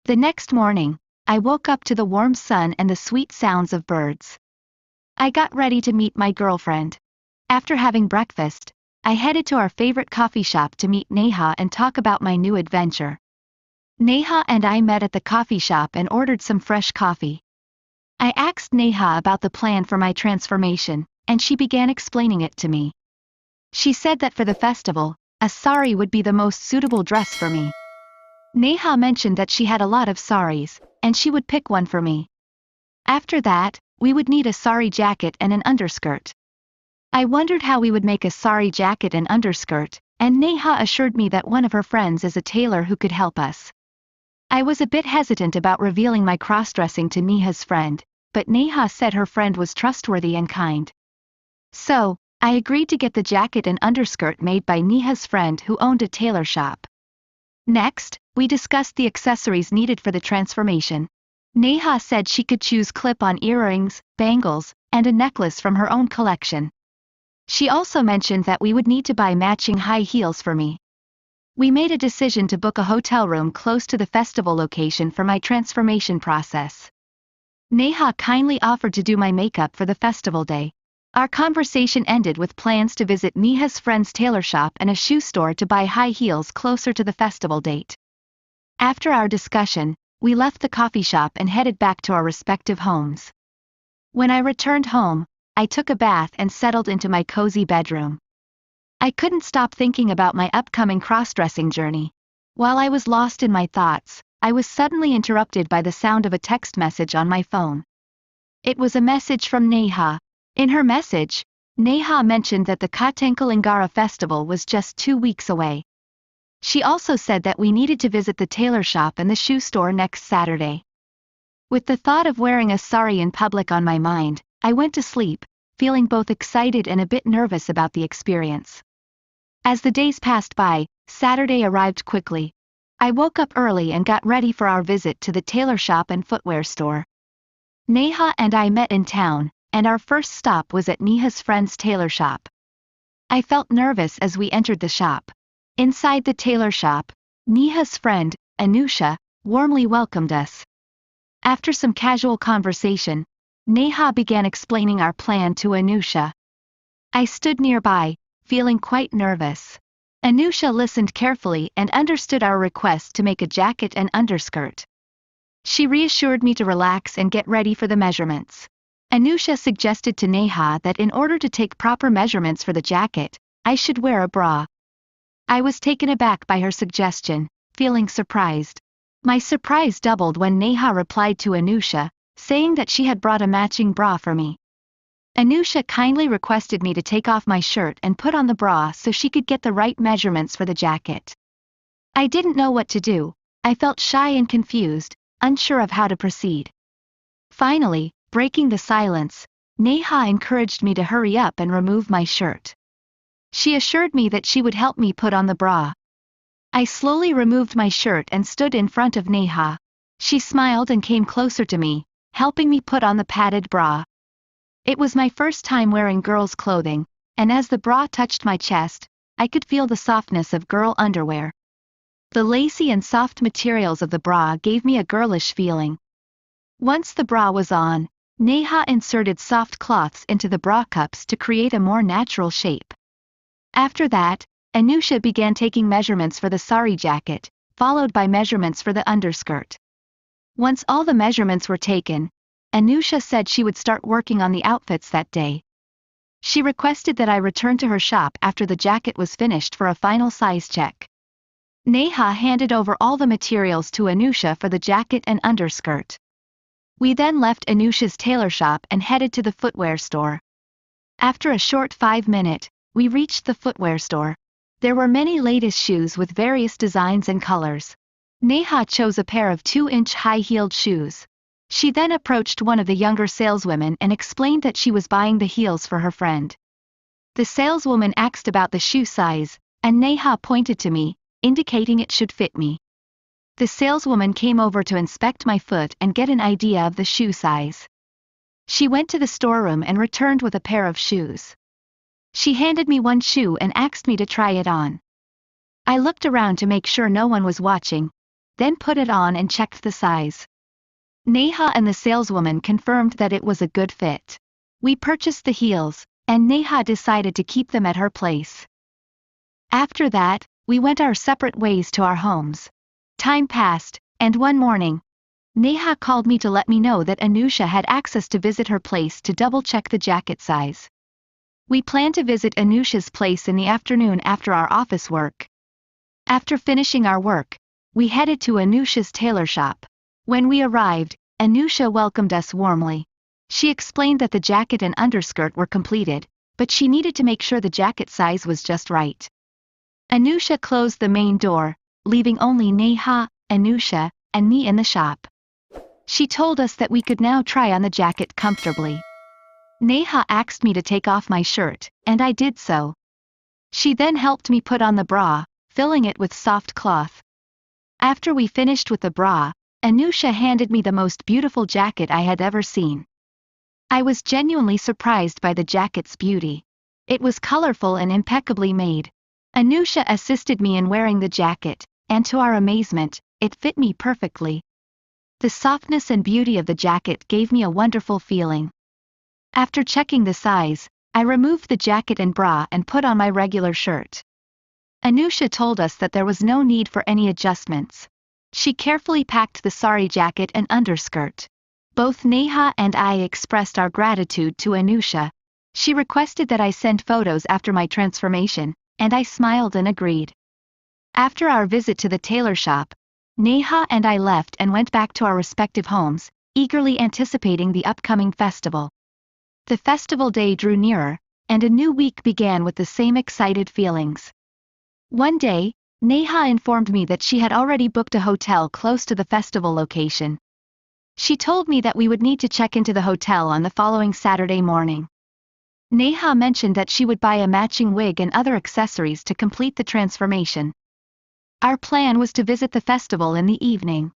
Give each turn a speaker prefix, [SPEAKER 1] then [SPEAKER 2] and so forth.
[SPEAKER 1] The next morning, I woke up to the warm sun and the sweet sounds of birds. I got ready to meet my girlfriend. After having breakfast, I headed to our favorite coffee shop to meet Neha and talk about my new adventure. Neha and I met at the coffee shop and ordered some fresh coffee. I asked Neha about the plan for my transformation, and she began explaining it to me. She said that for the festival, a saree would be the most suitable dress for me. Neha mentioned that she had a lot of sarees, and she would pick one for me. After that, we would need a saree jacket and an underskirt. I wondered how we would make a saree jacket and underskirt, and Neha assured me that one of her friends is a tailor who could help us. I was a bit hesitant about revealing my cross-dressing to Neha's friend, but Neha said her friend was trustworthy and kind. So, I agreed to get the jacket and underskirt made by Neha's friend who owned a tailor shop. Next, we discussed the accessories needed for the transformation. Neha said she could choose clip-on earrings, bangles, and a necklace from her own collection. She also mentioned that we would need to buy matching high heels for me. We made a decision to book a hotel room close to the festival location for my transformation process. Neha kindly offered to do my makeup for the festival day. Our conversation ended with plans to visit Neha's friend's tailor shop and a shoe store to buy high heels closer to the festival date. After our discussion, we left the coffee shop and headed back to our respective homes. When I returned home, I took a bath and settled into my cozy bedroom. I couldn't stop thinking about my upcoming cross-dressing journey. While I was lost in my thoughts, I was suddenly interrupted by the sound of a text message on my phone. It was a message from Neha. In her message, Neha mentioned that the Kottankulangara Festival was just 2 weeks away. She also said that we needed to visit the tailor shop and the shoe store next Saturday. With the thought of wearing a saree in public on my mind, I went to sleep, feeling both excited and a bit nervous about the experience. As the days passed by, Saturday arrived quickly. I woke up early and got ready for our visit to the tailor shop and footwear store. Neha and I met in town, and our first stop was at Neha's friend's tailor shop. I felt nervous as we entered the shop. Inside the tailor shop, Neha's friend, Anusha, warmly welcomed us. After some casual conversation, Neha began explaining our plan to Anusha. I stood nearby, feeling quite nervous. Anusha listened carefully and understood our request to make a jacket and underskirt. She reassured me to relax and get ready for the measurements. Anusha suggested to Neha that in order to take proper measurements for the jacket, I should wear a bra. I was taken aback by her suggestion, feeling surprised. My surprise doubled when Neha replied to Anusha, saying that she had brought a matching bra for me. Anusha kindly requested me to take off my shirt and put on the bra so she could get the right measurements for the jacket. I didn't know what to do. I felt shy and confused, unsure of how to proceed. Finally, breaking the silence, Neha encouraged me to hurry up and remove my shirt. She assured me that she would help me put on the bra. I slowly removed my shirt and stood in front of Neha. She smiled and came closer to me, helping me put on the padded bra. It was my first time wearing girls' clothing, and as the bra touched my chest, I could feel the softness of girl underwear. The lacy and soft materials of the bra gave me a girlish feeling. Once the bra was on, Neha inserted soft cloths into the bra cups to create a more natural shape. After that, Anusha began taking measurements for the saree jacket, followed by measurements for the underskirt. Once all the measurements were taken, Anusha said she would start working on the outfits that day. She requested that I return to her shop after the jacket was finished for a final size check. Neha handed over all the materials to Anusha for the jacket and underskirt. We then left Anusha's tailor shop and headed to the footwear store. After a short 5-minute, we reached the footwear store. There were many latest shoes with various designs and colors. Neha chose a pair of 2-inch high-heeled shoes. She then approached one of the younger saleswomen and explained that she was buying the heels for her friend. The saleswoman asked about the shoe size, and Neha pointed to me, indicating it should fit me. The saleswoman came over to inspect my foot and get an idea of the shoe size. She went to the storeroom and returned with a pair of shoes. She handed me one shoe and asked me to try it on. I looked around to make sure no one was watching, then put it on and checked the size. Neha and the saleswoman confirmed that it was a good fit. We purchased the heels, and Neha decided to keep them at her place. After that, we went our separate ways to our homes. Time passed, and one morning, Neha called me to let me know that Anusha had access to visit her place to double-check the jacket size. We planned to visit Anusha's place in the afternoon after our office work. After finishing our work, we headed to Anusha's tailor shop. When we arrived, Anusha welcomed us warmly. She explained that the jacket and underskirt were completed, but she needed to make sure the jacket size was just right. Anusha closed the main door, leaving only Neha, Anusha, and me in the shop. She told us that we could now try on the jacket comfortably. Neha asked me to take off my shirt, and I did so. She then helped me put on the bra, filling it with soft cloth. After we finished with the bra, Anusha handed me the most beautiful jacket I had ever seen. I was genuinely surprised by the jacket's beauty. It was colorful and impeccably made. Anusha assisted me in wearing the jacket, and to our amazement, it fit me perfectly. The softness and beauty of the jacket gave me a wonderful feeling. After checking the size, I removed the jacket and bra and put on my regular shirt. Anusha told us that there was no need for any adjustments. She carefully packed the saree jacket and underskirt. Both Neha and I expressed our gratitude to Anusha. She requested that I send photos after my transformation, and I smiled and agreed. After our visit to the tailor shop, Neha and I left and went back to our respective homes, eagerly anticipating the upcoming festival. The festival day drew nearer, and a new week began with the same excited feelings. One day, Neha informed me that she had already booked a hotel close to the festival location. She told me that we would need to check into the hotel on the following Saturday morning. Neha mentioned that she would buy a matching wig and other accessories to complete the transformation. Our plan was to visit the festival in the evening.